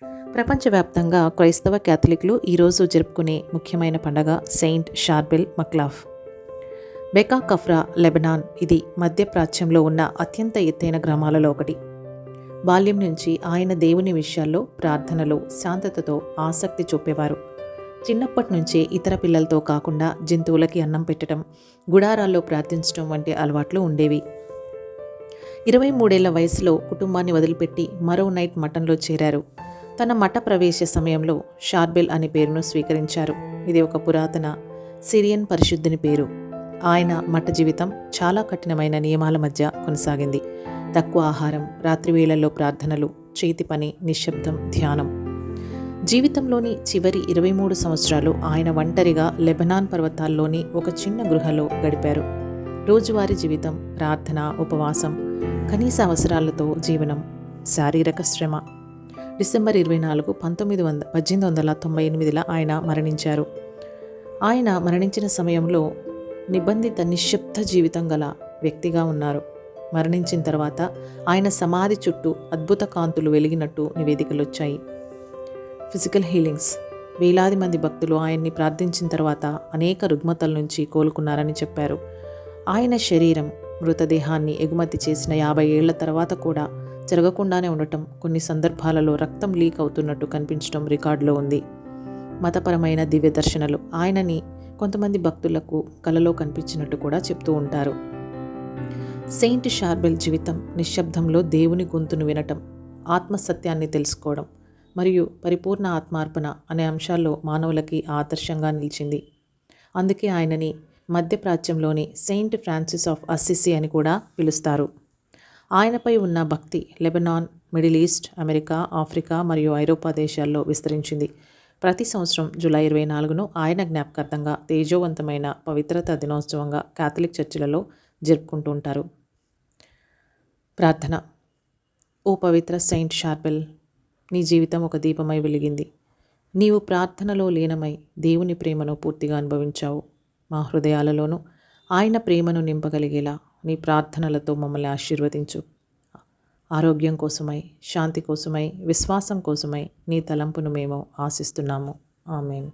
ప్రపంచవ్యాప్తంగా క్రైస్తవ క్యాథలిక్లు ఈరోజు జరుపుకునే ముఖ్యమైన పండగ Saint Sharbel Makhlouf. Bekaa Kafra, Lebanon. ఇది మధ్యప్రాచ్యంలో ఉన్న అత్యంత ఎత్తైన గ్రామాలలో ఒకటి. బాల్యం నుంచి ఆయన దేవుని విషయాల్లో ప్రార్థనలో శాంతతతో ఆసక్తి చూపేవారు. చిన్నప్పటి నుంచే ఇతర పిల్లలతో కాకుండా జంతువులకి అన్నం పెట్టడం, గుడారాల్లో ప్రార్థించడం వంటి అలవాట్లు ఉండేవి. 23 ఏళ్ల వయసులో కుటుంబాన్ని వదిలిపెట్టి మరో నైట్ మఠంలో చేరారు. తన మఠ ప్రవేశ సమయంలో షార్బెల్ అనే పేరును స్వీకరించారు. ఇది ఒక పురాతన సిరియన్ పరిశుద్ధుని పేరు. ఆయన మఠ జీవితం చాలా కఠినమైన నియమాల మధ్య కొనసాగింది. తక్కువ ఆహారం, రాత్రి వేళల్లో ప్రార్థనలు, చేతి పని, నిశ్శబ్దం, ధ్యానం. జీవితంలోని చివరి 23 సంవత్సరాలు ఆయన ఒంటరిగా లెబనాన్ పర్వతాల్లోని ఒక చిన్న గృహలో గడిపారు. రోజువారీ జీవితం, ప్రార్థన, ఉపవాసం, కనీస అవసరాలతో జీవనం, శారీరక శ్రమ. డిసెంబర్ 24, 1898 ఆయన మరణించారు. ఆయన మరణించిన సమయంలో నిబంధిత నిశ్శబ్ద జీవితం గల వ్యక్తిగా ఉన్నారు. మరణించిన తర్వాత ఆయన సమాధి చుట్టూ అద్భుత కాంతులు వెలిగినట్టు నివేదికలు వచ్చాయి. Physical healings. వేలాది మంది భక్తులు ఆయన్ని ప్రార్థించిన తర్వాత అనేక రుగ్మతల నుంచి కోలుకున్నారని చెప్పారు. ఆయన శరీరం మృతదేహాన్ని ఎగుమతి చేసిన 50 ఏళ్ల తర్వాత కూడా జరగకుండానే ఉండటం, కొన్ని సందర్భాలలో రక్తం లీక్ అవుతున్నట్టు కనిపించడం రికార్డులో ఉంది. మతపరమైన దివ్య దర్శనాలు. ఆయనని కొంతమంది భక్తులకు కలలో కనిపించినట్టు కూడా చెప్తూ ఉంటారు. సెయింట్ షార్బెల్ జీవితం నిశ్శబ్దంలో దేవుని గొంతును వినటం, ఆత్మసత్యాన్ని తెలుసుకోవడం మరియు పరిపూర్ణ ఆత్మార్పణ అనే అంశాల్లో మానవులకి ఆదర్శంగా నిలిచింది. అందుకే ఆయనని మధ్యప్రాచ్యంలోని సెయింట్ ఫ్రాన్సిస్ ఆఫ్ అసిసి అని కూడా పిలుస్తారు. ఆయనపై ఉన్న భక్తి Lebanon, middle east, America, Africa మరియు ఐరోపా దేశాల్లో విస్తరించింది. ప్రతి సంవత్సరం జూలై 24ను ఆయన జ్ఞాపకార్థంగా తేజోవంతమైన పవిత్రత దినోత్సవంగా కాథలిక్ చర్చిలలో జరుపుకుంటూ ఉంటారు. ప్రార్థన. ఓ పవిత్ర సెయింట్ షార్బెల్, నీ జీవితం ఒక దీపమై వెలిగింది. నీవు ప్రార్థనలో లీనమై దేవుని ప్రేమను పూర్తిగా అనుభవించావు. మా హృదయాలలోనూ ఆయన ప్రేమను నింపగలిగేలా నీ ప్రార్థనలతో మమ్మల్ని ఆశీర్వదించు. ఆరోగ్యం కోసమై, శాంతి కోసమై, విశ్వాసం కోసమై నీ తలంపును మేము ఆశిస్తున్నాము. ఆమేన్.